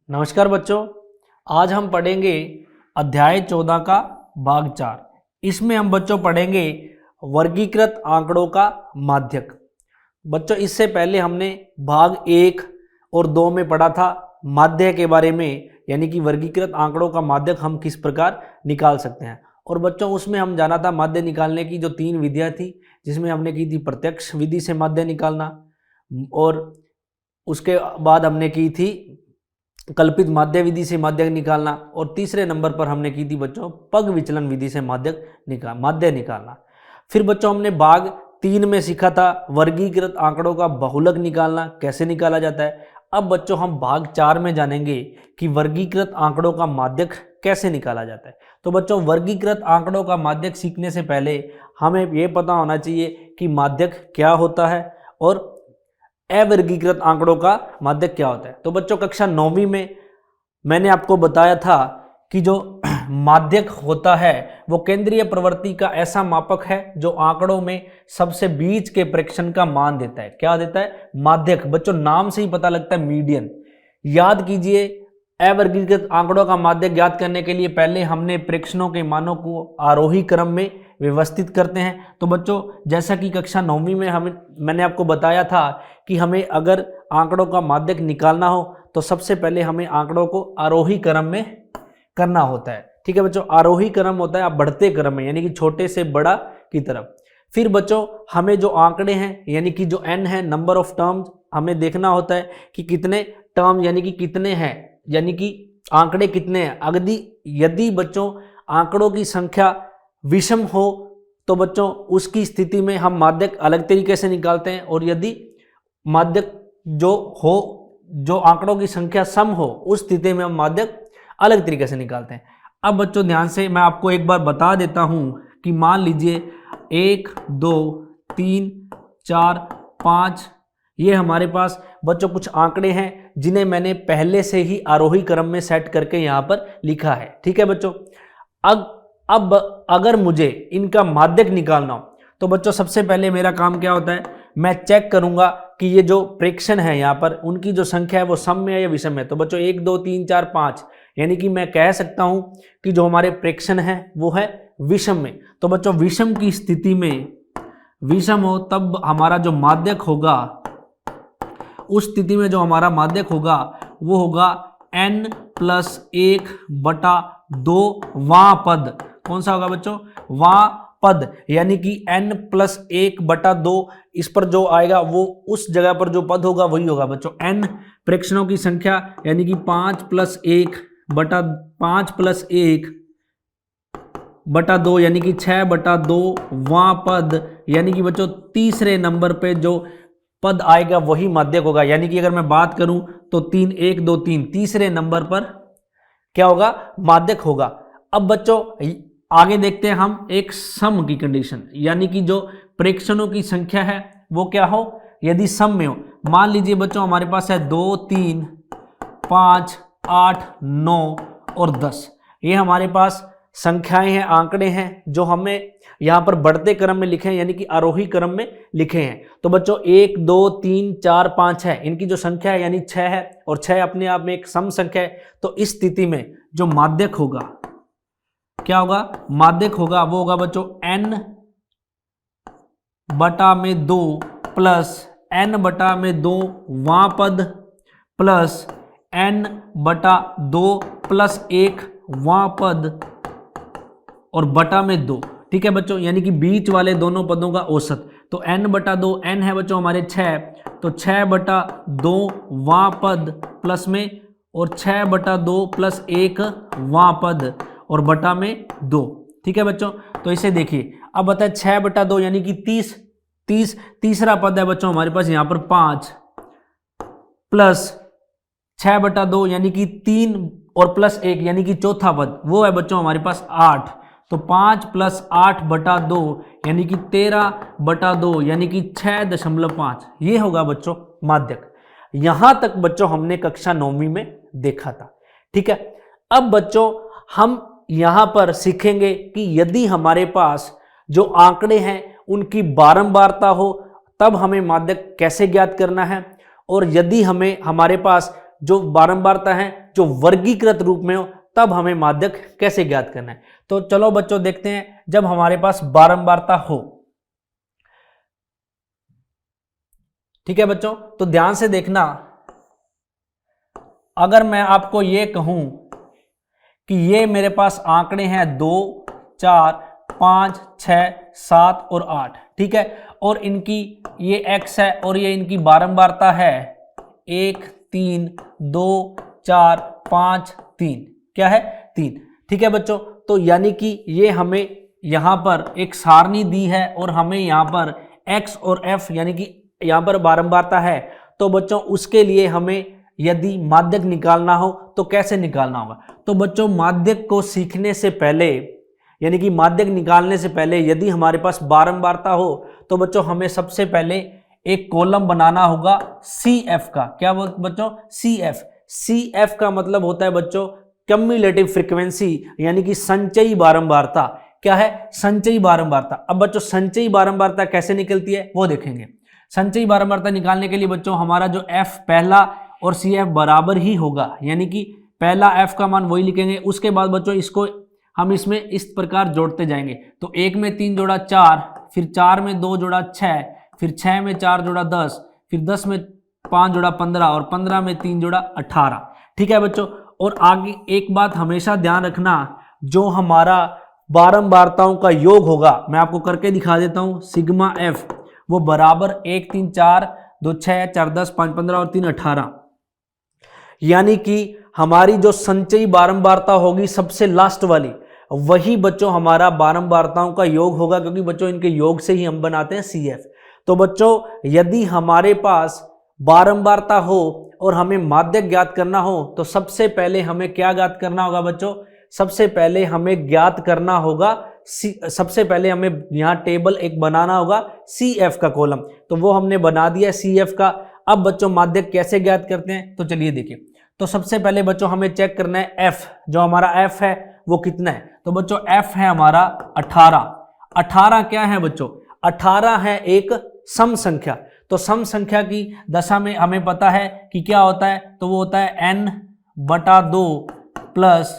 नमस्कार बच्चों, आज हम पढ़ेंगे अध्याय 14 का भाग 4। इसमें हम बच्चों पढ़ेंगे वर्गीकृत आंकड़ों का माध्यक। बच्चों इससे पहले हमने भाग 1 और 2 में पढ़ा था माध्य के बारे में, यानी कि वर्गीकृत आंकड़ों का माध्यक हम किस प्रकार निकाल सकते हैं। और बच्चों उसमें हम जाना था माध्य निकालने की जो 3 विधियाँ थी, जिसमें हमने की थी प्रत्यक्ष विधि से माध्य निकालना, और उसके बाद हमने की थी कल्पित माध्य विधि से माध्यक निकालना, और तीसरे नंबर पर हमने की थी बच्चों पग विचलन विधि से माध्य निकालना। फिर बच्चों हमने भाग 3 में सीखा था वर्गीकृत आंकड़ों का बहुलक निकालना कैसे निकाला जाता है। अब बच्चों हम भाग 4 में जानेंगे कि वर्गीकृत आंकड़ों का माध्यक कैसे निकाला जाता है। तो बच्चों वर्गीकृत आंकड़ों का माध्यक सीखने से पहले हमें यह पता होना चाहिए कि माध्यक क्या होता है और अवर्गीकृत आंकड़ों का माध्यक क्या होता है। तो बच्चों कक्षा 9वीं में मैंने आपको बताया था कि जो माध्यक होता है वो केंद्रीय प्रवृत्ति का ऐसा मापक है जो आंकड़ों में सबसे बीच के प्रेक्षण का मान देता है। क्या देता है? माध्यक। बच्चों नाम से ही पता लगता है, मीडियन। याद कीजिए, अवर्गीकृत आंकड़ों का माध्यक ज्ञात करने के लिए पहले हमने प्रेक्षणों के मानों को आरोही क्रम में व्यवस्थित करते हैं। तो बच्चों जैसा कि कक्षा 9वीं में मैंने आपको बताया था कि हमें अगर आंकड़ों का माध्यक निकालना हो तो सबसे पहले हमें आंकड़ों को आरोही क्रम में करना होता है। ठीक है बच्चों, आरोही क्रम होता है आप बढ़ते क्रम में, यानी कि छोटे से बड़ा की तरफ। फिर बच्चों हमें जो आंकड़े हैं यानी कि जो n है, नंबर ऑफ टर्म्स, हमें देखना होता है कि कितने टर्म यानी कि कितने हैं, यानी कि आंकड़े कितने हैं। यदि बच्चों आंकड़ों की संख्या विषम हो तो बच्चों उसकी स्थिति में हम माध्यक अलग तरीके से निकालते हैं, और यदि माध्यक जो आंकड़ों की संख्या सम हो उस स्थिति में हम माध्यक अलग तरीके से निकालते हैं। अब बच्चों ध्यान से मैं आपको एक बार बता देता हूं कि मान लीजिए 1 2 3 4 5 ये हमारे पास बच्चों कुछ आंकड़े हैं जिन्हें मैंने पहले से ही आरोही क्रम में सेट करके यहां पर लिखा है। ठीक है बच्चों, अब अगर मुझे इनका माध्यक निकालना हो तो बच्चों सबसे पहले मेरा काम क्या होता है, मैं चेक करूंगा कि ये जो प्रेक्षण है यहाँ पर उनकी जो संख्या है वो सम में है या विषम है। तो बच्चों 1 2 3 4 5 यानी कि मैं कह सकता हूं कि जो हमारे प्रेक्षण है वो है विषम में। तो बच्चों विषम की स्थिति में, विषम हो तब हमारा जो माध्यक होगा, उस स्थिति में जो हमारा माध्यक होगा वो होगा n+1/2 वां पद। कौन सा होगा बच्चों? वां पद, यानी कि n+1/2। इस पर जो आएगा वो उस जगह पर जो पद होगा वही होगा बच्चों। n प्रेक्षणों की संख्या यानी कि 5+1/2 यानी कि 6/2 वां पद, यानी कि बच्चों तीसरे नंबर पे जो पद आएगा वही माध्यक होगा। यानी कि अगर मैं बात करूं तो 3 1 2 3 तीसरे नंबर पर क्या होगा? माध्यक होगा। अब बच्चों आगे देखते हैं हम एक सम की कंडीशन, यानी कि जो प्रेक्षणों की संख्या है वो क्या हो, यदि सम में हो। मान लीजिए बच्चों हमारे पास है 2 3 5 8 9 और 10, ये हमारे पास संख्याएं हैं, आंकड़े हैं जो हमें यहां पर बढ़ते क्रम में लिखे हैं, यानी कि आरोही क्रम में लिखे हैं। तो बच्चों 1 2 3 4 5 है, इनकी जो संख्या है यानी 6 है, और 6 अपने आप में एक सम संख्या है। तो इस स्थिति में जो माध्यक होगा क्या होगा? माध्यक होगा वो होगा बच्चों n/2 प्लस n/2 वां पद प्लस n/2 प्लस 1 वां पद और बटा में 2। ठीक है बच्चों, यानी कि बीच वाले दोनों पदों का औसत। तो n/2, n है बच्चों हमारे 6, तो 6/2 वां पद प्लस में, और 6/2 प्लस 1 वां पद और बटा में 2। ठीक है बच्चों, तो इसे देखिए। अब बताए 6/2 यानी कि 30, तीसरा पद है बच्चों हमारे पास यहाँ पर 5 प्लस 6/2 यानी कि 3 और प्लस 1 यानी कि चौथा पद वो है बच्चों हमारे पास 8। तो 5 + 8/2 यानी कि 13/2 यानी कि 6.5, ये होगा बच्चों माध्यक। यहां तक बच्चों हमने कक्षा 9वीं में देखा था। ठीक है, अब बच्चों हम यहां पर सीखेंगे कि यदि हमारे पास जो आंकड़े हैं उनकी बारंबारता हो तब हमें माध्यक कैसे ज्ञात करना है, और यदि हमारे पास जो बारंबारता है जो वर्गीकृत रूप में हो, तब हमें माध्यक कैसे ज्ञात करना है। तो चलो बच्चों देखते हैं, जब हमारे पास बारंबारता हो, ठीक है बच्चों, तो ध्यान से देखना। अगर मैं आपको ये कहूं कि ये मेरे पास आंकड़े हैं 2, 4, 5, 6, 7 और 8, ठीक है, और इनकी ये x है और ये इनकी बारंबारता है 1, 3, 2, 4, 5, 3, क्या है 3, ठीक है बच्चों। तो यानी कि ये हमें यहाँ पर एक सारणी दी है और हमें यहाँ पर x और f यानी कि यहाँ पर बारंबारता है। तो बच्चों उसके लिए हमें यदि माध्यक निकालना हो तो कैसे निकालना होगा। तो बच्चों माध्यक को सीखने से पहले, यानी कि माध्यक निकालने से पहले यदि हमारे पास बारंबारता हो तो बच्चों हमें सबसे पहले एक कॉलम बनाना होगा CF का। क्या बच्चों, CF। CF का मतलब होता है बच्चों क्युमुलेटिव फ्रीक्वेंसी, यानी कि संचयी बारंबारता। क्या है, संचयी बारंबारता। अब बच्चों संचयी बारंबारता कैसे निकलती है वो देखेंगे। संचयी बारंबारता निकालने के लिए बच्चों हमारा जो F पहला और CF बराबर ही होगा, यानी कि पहला F का मान वही लिखेंगे। उसके बाद बच्चों इसको हम इसमें इस प्रकार जोड़ते जाएंगे। तो 1 में 3 जोड़ा 4, फिर 4 में 2 जोड़ा 6, फिर 6 में 4 जोड़ा 10, फिर 10 में 5 जोड़ा 15 और 15 में 3 जोड़ा 18, ठीक है बच्चों। और आगे एक बात हमेशा ध्यान रखना, जो हमारा बारंबारताओं का योग होगा, मैं आपको करके दिखा देता हूं, सिग्मा F वो बराबर 1, 3, 4, 2, 6, 4, 10, 5, 15 और 3, 18, यानी कि हमारी जो संचयी बारंबारता होगी सबसे लास्ट वाली, वही बच्चों हमारा बारंबारताओं का योग होगा, क्योंकि बच्चों इनके योग से ही हम बनाते हैं CF। तो बच्चों यदि हमारे पास बारंबारता हो और हमें माध्यक ज्ञात करना हो तो सबसे पहले हमें क्या ज्ञात करना होगा बच्चों, सबसे पहले हमें ज्ञात करना होगा सबसे पहले हमें यहाँ टेबल एक बनाना होगा CF का कॉलम। तो वो हमने बना दिया CF का। अब बच्चों माध्यक कैसे ज्ञात करते हैं, तो चलिए देखिए। तो सबसे पहले बच्चों हमें चेक करना है F, जो हमारा F है वो कितना है। तो बच्चों F है हमारा 18। 18 क्या है बच्चों, 18 है एक सम संख्या। तो सम संख्या की दशा में हमें पता है कि क्या होता है, तो वो होता है n/2 प्लस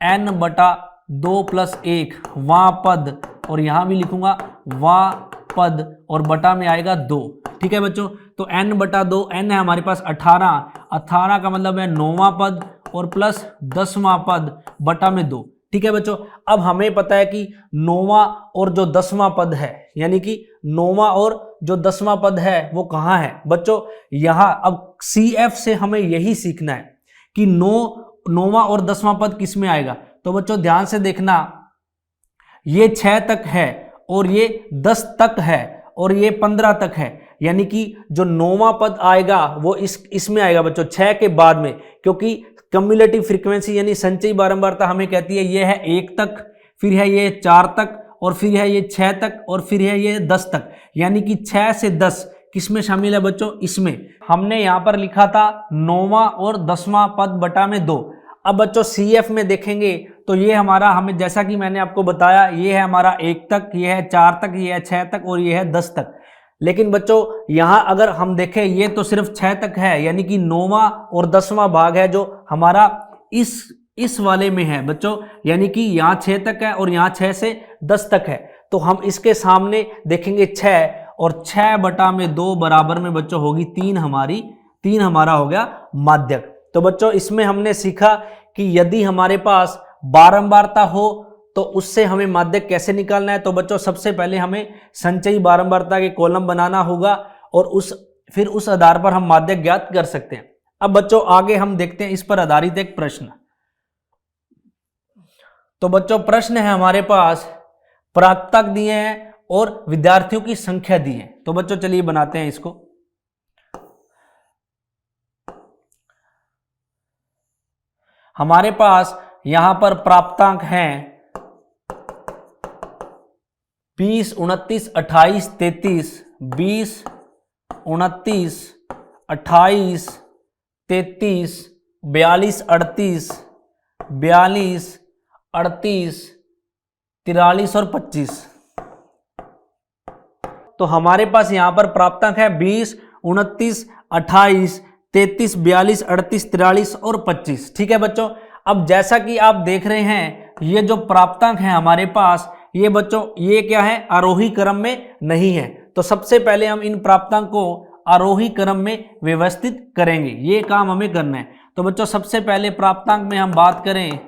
n/2 प्लस 1 वां पद, और यहां भी लिखूंगा वां पद, और बटा में आएगा 2, ठीक है बच्चों। तो n/2, n है हमारे पास 18, 18 का मतलब है 9वां पद और प्लस 10वां पद बटा में 2, ठीक है बच्चों। अब हमें पता है कि 9वां और जो 10वां पद है, यानी कि 9वां और जो 10वां पद है वो कहाँ है बच्चों, यहाँ। अब CF से हमें यही सीखना है कि 9वां और 10वां पद किस में आएगा। तो बच्चों ध्यान से देखना, ये 6 तक है और ये 10 तक है और ये 15 तक है, यानी कि जो 9वां पद आएगा वो इसमें आएगा बच्चों 6 के बाद में, क्योंकि क्युमुलेटिव फ्रीक्वेंसी यानी संचयी बारंबारता हमें कहती है ये है 1 तक, फिर है ये 4 तक, और फिर है ये 6 तक, और फिर है ये 10 तक, यानी कि 6 से 10 किसमें शामिल है बच्चों, इसमें। हमने यहां पर लिखा था 9वां और 10वां पद बटा में 2। अब बच्चों CF में देखेंगे तो ये हमारा, हमें जैसा कि मैंने आपको बताया, ये है हमारा 1 तक, ये है 4 तक, ये है 6 तक और ये है 10 तक। लेकिन बच्चों यहां अगर हम देखें ये तो सिर्फ 6 तक है, यानी कि 9वां और 10वां भाग है जो हमारा इस वाले में है बच्चों, यानी कि यहाँ 6 तक है और यहाँ 6 से 10 तक है। तो हम इसके सामने देखेंगे 6, और 6 बटा में 2 बराबर में बच्चों होगी 3 हमारा हो गया माध्यक। तो बच्चों इसमें हमने सीखा कि यदि हमारे पास बारंबारता हो तो उससे हमें माध्यक कैसे निकालना है। तो बच्चों सबसे पहले हमें संचयी बारंबारता के कॉलम बनाना होगा और फिर उस आधार पर हम माध्यक ज्ञात कर सकते हैं। अब बच्चों आगे हम देखते हैं इस पर आधारित एक प्रश्न। तो बच्चों प्रश्न है हमारे पास, प्राप्तक दिए हैं और विद्यार्थियों की संख्या दी है। तो बच्चों चलिए बनाते हैं इसको। हमारे पास यहां पर प्राप्तांक हैं 20, 29, 28, 33, 20, 29, 28, 33, 42, 38, 42, 38, 43 और 25। तो हमारे पास यहां पर प्राप्तांक है 20, 29, 28, 33, 42, 38, 43 और 25। ठीक है बच्चों, अब जैसा कि आप देख रहे हैं ये जो प्राप्तांक है हमारे पास, ये बच्चों ये क्या है, आरोही क्रम में नहीं है। तो सबसे पहले हम इन प्राप्तांक को आरोही क्रम में व्यवस्थित करेंगे, ये काम हमें करना है। तो बच्चों सबसे पहले प्राप्तांक में हम बात करें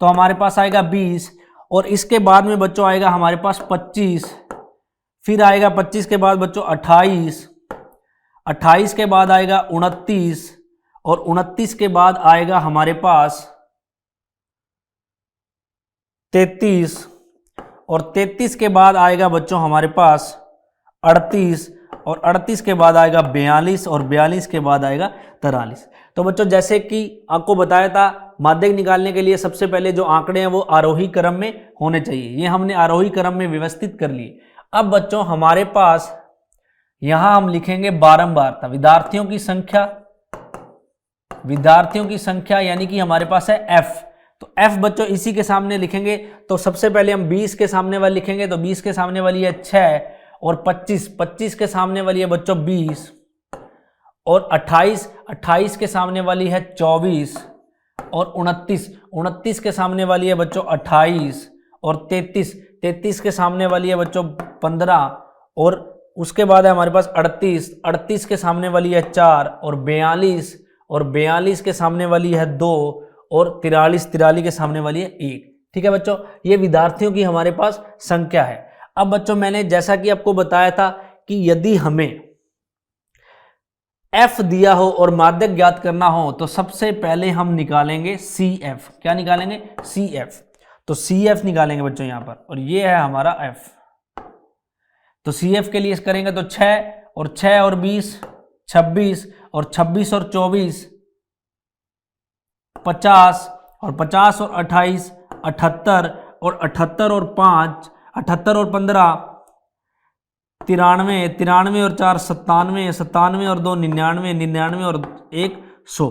तो हमारे पास आएगा 20, और इसके बाद में बच्चों आएगा हमारे पास 25, फिर आएगा 25 के बाद बच्चों 28, 28 के बाद आएगा 29, और 29 के बाद आएगा हमारे पास 33, और 33 के बाद आएगा बच्चों हमारे पास 38, और 38 के बाद आएगा 42, और 42 के बाद आएगा 43। तो बच्चों जैसे कि आपको बताया था, माध्यक निकालने के लिए सबसे पहले जो आंकड़े हैं वो आरोही क्रम में होने चाहिए। ये हमने आरोही क्रम में व्यवस्थित कर लिए। अब बच्चों हमारे पास यहां हम लिखेंगे बारंबारता, विद्यार्थियों की संख्या यानी कि हमारे पास है f। तो f बच्चों इसी के सामने लिखेंगे। तो सबसे पहले हम 20 के सामने वाली लिखेंगे, तो 20 के सामने वाली है 6, और 25 के सामने वाली है बच्चों 20, और 28 के सामने वाली है 24, और 29 के सामने वाली है बच्चों 28, और 33 के सामने वाली है बच्चों 15, और उसके बाद है हमारे पास 38 के सामने वाली है 4, और 42 के सामने वाली है 2, और 43 के सामने वाली है 1। ठीक है बच्चों, ये विद्यार्थियों की हमारे पास संख्या है। अब बच्चों मैंने जैसा कि आपको बताया था कि यदि हमें f दिया हो और माध्यक ज्ञात करना हो तो सबसे पहले हम निकालेंगे CF। क्या निकालेंगे? CF। तो CF निकालेंगे बच्चों यहां पर, और ये है हमारा f। तो CF के लिए करेंगे तो 6 और 20 26, और 26 और 24 50, और 50 और 28 78, और 78 और 5 78 और 15 93, 93 और 4 97, 97 और 2 99, 99 और 1 100।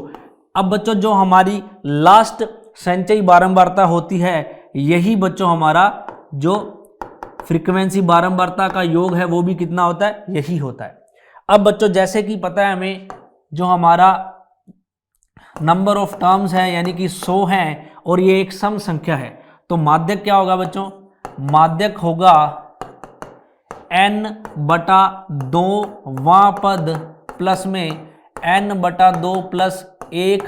अब बच्चों जो हमारी लास्ट संचयी बारंबारता होती है, यही बच्चों हमारा जो फ्रीक्वेंसी बारंबारता का योग है वो भी कितना होता है? यही होता है। अब बच्चों जैसे कि पता है हमें जो हमारा नंबर ऑफ टर्म्स है यानी कि 100 है, और ये एक सम संख्या है, तो माध्यक क्या होगा बच्चों? माध्यक होगा n/2वां पद प्लस में n/2 प्लस 1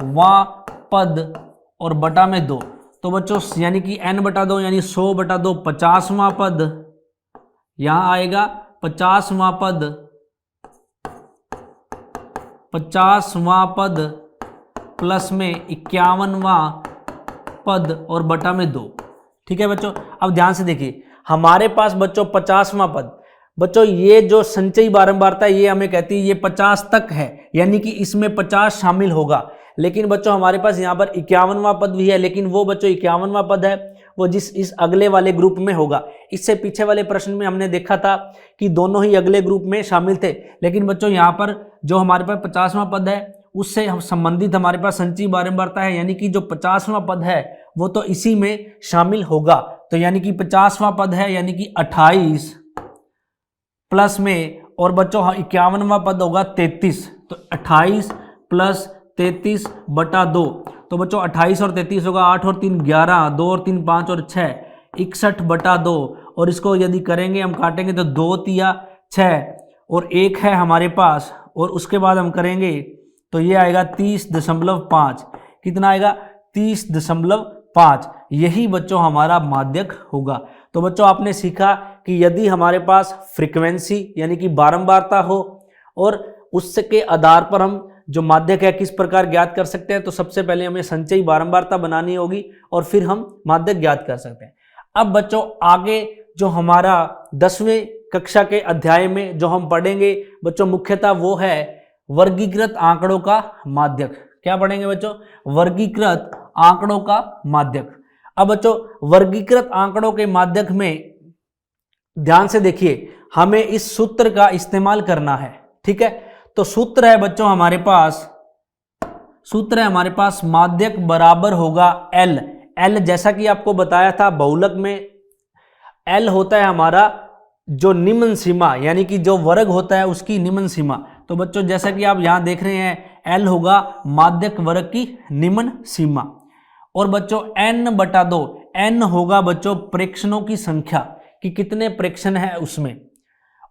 वां पद और बटा में 2। तो बच्चों यानी कि n/2 यानी 100/2 50वां पद, यहां आएगा 50वां पद 50वां पद प्लस में 51वां पद और बटा में 2। ठीक है बच्चों, अब ध्यान से देखिए हमारे पास बच्चों 50वां पद, बच्चों ये जो संचयी बारंबारता ये हमें कहती है ये 50 तक है, यानी कि इसमें 50 शामिल होगा। लेकिन बच्चों हमारे पास यहाँ पर 51वां पद भी है, लेकिन वो बच्चों 51वां पद है वो इस अगले वाले ग्रुप में होगा। इससे पीछे वाले प्रश्न में हमने देखा था कि दोनों ही अगले ग्रुप में शामिल थे, लेकिन बच्चों यहाँ पर जो हमारे पास 50वां पद है उससे हम संबंधित हमारे पास संचयी बारंबारता है, यानी कि जो 50वां पद है वो तो इसी में शामिल होगा। तो यानी कि 50वां पद है यानी कि 28 प्लस में, और बच्चों 51वां पद होगा 33, तो 28 प्लस 33 बटा 2। तो बच्चों 28 और 33 होगा 8 और 3 11, 2 और 3 5 और 6 61 बटा 2, और इसको यदि करेंगे हम काटेंगे तो 2 तिया 6 और 1 है हमारे पास, और उसके बाद हम करेंगे तो ये आएगा 30.5। कितना आएगा? 30.5। यही बच्चों हमारा माध्यक होगा। तो बच्चों आपने सीखा कि यदि हमारे पास फ्रीक्वेंसी यानी कि बारंबारता हो और उसके आधार पर हम जो माध्यक है किस प्रकार ज्ञात कर सकते हैं, तो सबसे पहले हमें संचयी बारंबारता बनानी होगी और फिर हम माध्यक ज्ञात कर सकते हैं। अब बच्चों आगे जो हमारा 10वीं कक्षा के अध्याय में जो हम पढ़ेंगे बच्चों मुख्यतः वो है वर्गीकृत आंकड़ों का माध्यक। क्या पढ़ेंगे बच्चों? वर्गीकृत आंकड़ों का माध्यक। अब बच्चों वर्गीकृत आंकड़ों के माध्यक में ध्यान से देखिए हमें इस सूत्र का इस्तेमाल करना है। ठीक है, तो सूत्र है बच्चों हमारे पास माध्यक बराबर होगा L जैसा कि आपको बताया था बहुलक में L होता है हमारा जो निम्न सीमा यानी कि जो वर्ग होता है उसकी निम्न सीमा। तो बच्चों जैसा कि आप यहाँ देख रहे हैं, L होगा माध्यक वर्ग की निम्न सीमा, और बच्चों n/2, n होगा बच्चों प्रेक्षणों की संख्या कि कितने प्रेक्षण है उसमें,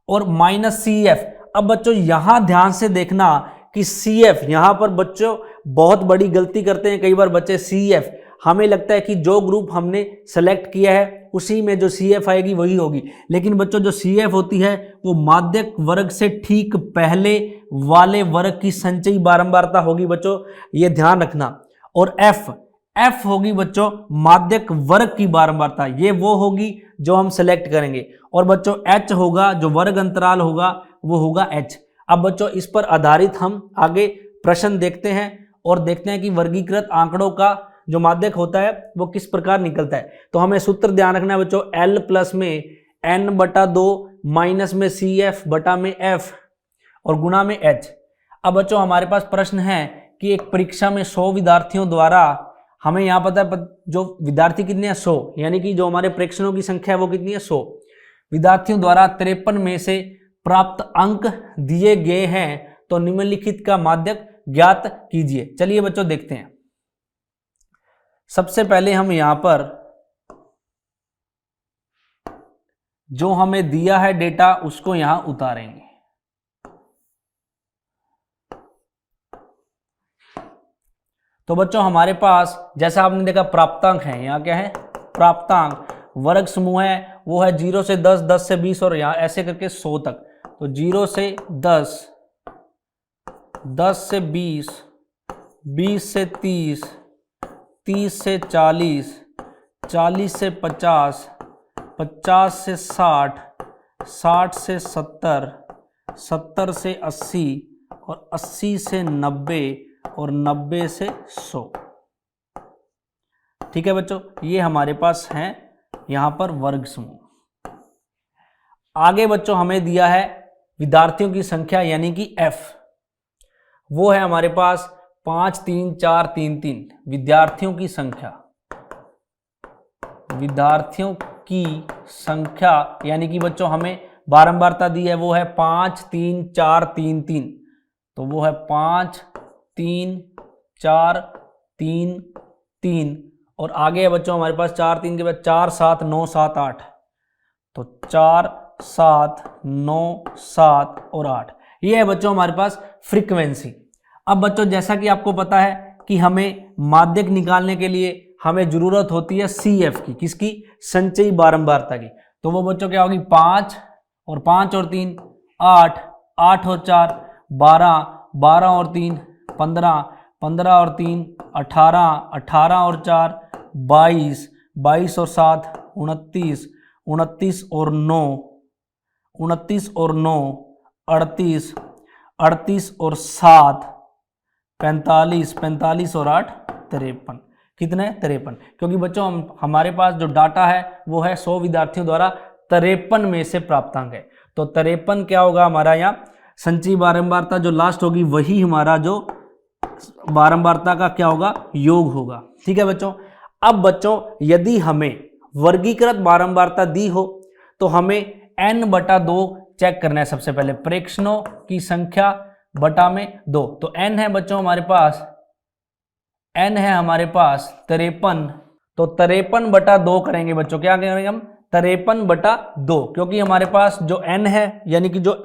और -CF। अब बच्चों यहां ध्यान से देखना कि CF, यहां पर बच्चों बहुत बड़ी गलती करते हैं कई बार बच्चे। CF हमें लगता है कि जो ग्रुप हमने सेलेक्ट किया है उसी में जो CF आएगी वही होगी, लेकिन बच्चों जो CF होती है वो माध्यक वर्ग से ठीक पहले वाले वर्ग की संचयी बारंबारता होगी बच्चों, ये ध्यान रखना। और F होगी बच्चों माध्यक वर्ग की बारंबारता, ये वो होगी जो हम सेलेक्ट करेंगे। और बच्चों H होगा, जो वर्ग अंतराल होगा वो होगा H। अब बच्चों इस पर आधारित हम आगे प्रश्न देखते हैं और देखते हैं कि वर्गीकृत आंकड़ों का जो माध्यक होता है वो किस प्रकार निकलता है। तो हमें सूत्र ध्यान रखना है बच्चों, L प्लस में n/2 माइनस में CF बटा में F और गुणा में H। अब बच्चों हमारे पास प्रश्न है कि एक परीक्षा में 100 विद्यार्थियों द्वारा, हमें यहाँ पता है जो विद्यार्थी कितने हैं 100, यानी कि जो हमारे प्रेक्षणों की संख्या है वो कितनी है 100 विद्यार्थियों द्वारा 53 में से प्राप्त अंक दिए गए हैं, तो निम्नलिखित का माध्यक ज्ञात कीजिए। चलिए बच्चों देखते हैं। सबसे पहले हम यहां पर जो हमें दिया है डेटा उसको यहां उतारेंगे। तो बच्चों हमारे पास जैसा आपने देखा प्राप्तांक है, यहाँ क्या है प्राप्तांक, वर्ग समूह है वो है 0 से 10, 10 से 20 और यहाँ ऐसे करके 100 तक। तो 0 से 10, 10 से 20, 20 से 30, 30 से 40, 40 से 50, 50 से 60, 60 से 70, 70 से 80 और 80 से 90 और 90 से 100। ठीक है बच्चों, ये हमारे पास हैं यहां पर वर्ग समूह। आगे बच्चों हमें दिया है विद्यार्थियों की संख्या यानी कि F, वो है हमारे पास 5 3 4 3 3 विद्यार्थियों की संख्या, विद्यार्थियों की संख्या यानी कि बच्चों हमें बारंबारता दी है वो है 5 3 4 3 3, तो वो है 5 3 4 3 3 और आगे है बच्चों हमारे पास 4 3 के बाद 4 7 9 7 8, तो 4 7 9 7 और 8, ये है बच्चों हमारे पास फ्रीक्वेंसी। अब बच्चों जैसा कि आपको पता है कि हमें माध्यक निकालने के लिए हमें जरूरत होती है CF की, किसकी, संचयी बारंबारता की। तो वो बच्चों क्या होगी 5 और 5 और 3 8, 8 और 4 12, 12 और 3 15, 15 और 3 18, 18 और 4 22, 22 और 7 29, 29 और 9 29 और 9 38, 38 और 7 45, 45 और 8 53, कितने 53, क्योंकि बच्चों हमारे पास जो डाटा है वो है 100 विद्यार्थियों द्वारा 53 में से प्राप्तांक है। तो 53 क्या होगा हमारा यहाँ संचयी बारंबारता जो लास्ट होगी वही हमारा जो बारंबारता का क्या होगा योग होगा। ठीक है बच्चों। अब बच्चों यदि हमें वर्गीकृत बारंबारता दी हो तो हमें n/2 चेक करना है। सबसे पहले प्रेक्षणों की संख्या बटा में 2, तो n है बच्चों हमारे पास, n है हमारे पास 53, तो 53/2 करेंगे बच्चों, क्या करेंगे हम 53/2, क्योंकि हमारे पास जो n है यानी कि जो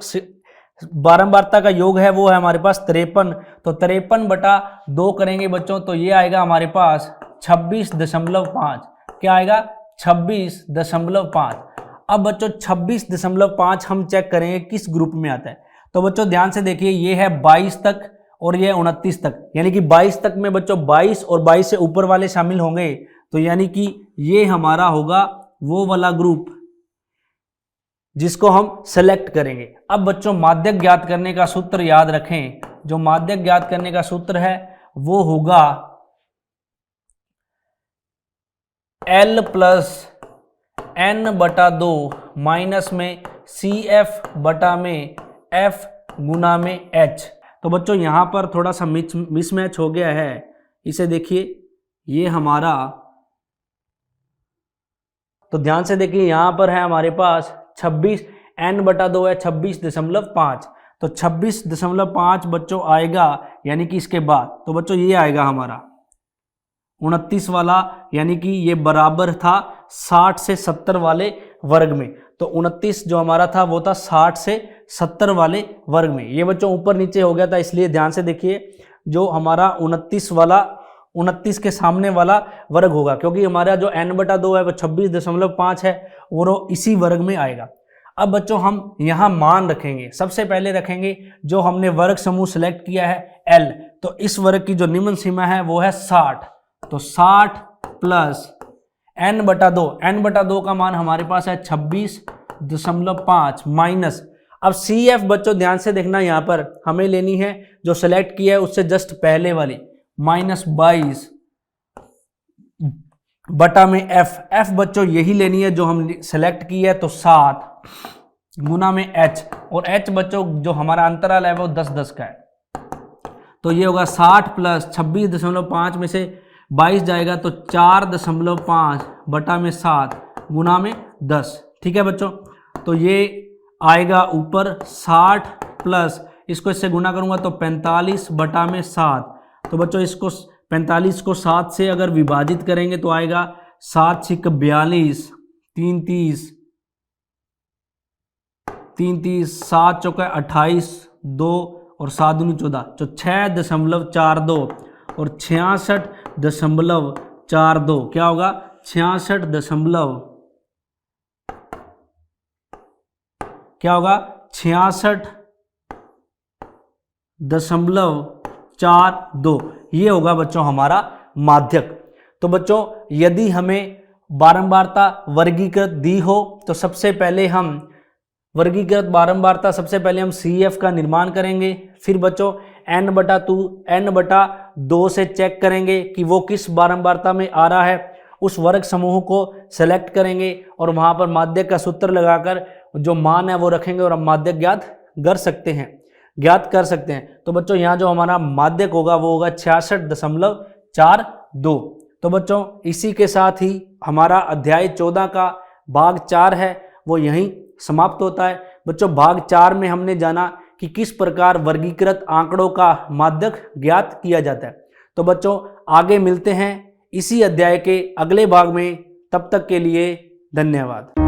बारंबारता का योग है वो है हमारे पास 53, तो 53/2 करेंगे बच्चों, तो ये आएगा हमारे पास 26.5, क्या आएगा 26.5। अब बच्चों 26.5 हम चेक करेंगे किस ग्रुप में आता है। तो बच्चों ध्यान से देखिए, ये है 22 तक और ये 29 तक, यानी कि 22 तक में बच्चों 22 और 22 से ऊपर वाले शामिल होंगे, तो यानी कि ये हमारा होगा वो वाला ग्रुप जिसको हम सेलेक्ट करेंगे। अब बच्चों माध्यक ज्ञात करने का सूत्र याद रखें, जो माध्यक ज्ञात करने का सूत्र है वो होगा L प्लस n/2 माइनस में CF बटा में F गुना में H। तो बच्चों यहां पर थोड़ा सा मिसमैच हो गया है, इसे देखिए, ये हमारा, तो ध्यान से देखिए यहां पर है हमारे पास 26, n/2 है 26.5, तो 26.5 बच्चों आएगा, यानी कि इसके बाद तो बच्चों ये आएगा हमारा 29 वाला, यानी कि ये बराबर था 60 से 70 वाले वर्ग में। तो 29 जो हमारा था वो था 60 से 70 वाले वर्ग में। ये बच्चों ऊपर नीचे हो गया था, इसलिए ध्यान से देखिए, जो हमारा 29 वाला 29 के सामने वाला वर्ग होगा, क्योंकि हमारा जो n/2 है वो 26.5 है और वो इसी वर्ग में आएगा। अब बच्चों हम यहाँ मान रखेंगे, सबसे पहले रखेंगे जो हमने वर्ग समूह सेलेक्ट किया है L, तो इस वर्ग की जो निम्न सीमा है वो है 60, तो 60 प्लस n/2 का मान हमारे पास है 26.5 माइनस, अब CF बच्चों ध्यान से देखना, यहाँ पर हमें लेनी है जो सेलेक्ट किया है उससे जस्ट पहले वाली -22 बटा में F बच्चों यही लेनी है जो हम सेलेक्ट की है, तो 7 गुना में H, और H बच्चों जो हमारा अंतराल है वो 10-10 का है, तो ये होगा 60 प्लस 26.5 में से 22 जाएगा तो 4.5 बटा में 7 गुना में 10। ठीक है बच्चों, तो ये आएगा ऊपर 60 प्लस इसको इससे गुना करूंगा तो 45 बटा में 7, तो बच्चों इसको 45 को 7 से अगर विभाजित करेंगे तो आएगा 7 छिक 42, 3 7 चौका 28, 2 और 7 दूनी 14, तो 6.42 और 66.42 क्या होगा 66.42 ये होगा बच्चों हमारा माध्यक। तो बच्चों यदि हमें बारंबारता वर्गीकृत दी हो तो सबसे पहले हम वर्गीकृत बारंबारता सबसे पहले हम CF का निर्माण करेंगे, फिर बच्चों n/2 से चेक करेंगे कि वो किस बारंबारता में आ रहा है, उस वर्ग समूह को सेलेक्ट करेंगे और वहाँ पर माध्यक का सूत्र लगाकर जो मान है वो रखेंगे और हम माध्यक ज्ञात कर सकते हैं। तो बच्चों यहाँ जो हमारा माध्यक होगा वो होगा 66.42। तो बच्चों इसी के साथ ही हमारा अध्याय 14 का भाग 4 है वो यहीं समाप्त होता है। बच्चों भाग 4 में हमने जाना कि किस प्रकार वर्गीकृत आंकड़ों का माध्यक ज्ञात किया जाता है। तो बच्चों आगे मिलते हैं इसी अध्याय के अगले भाग में, तब तक के लिए धन्यवाद।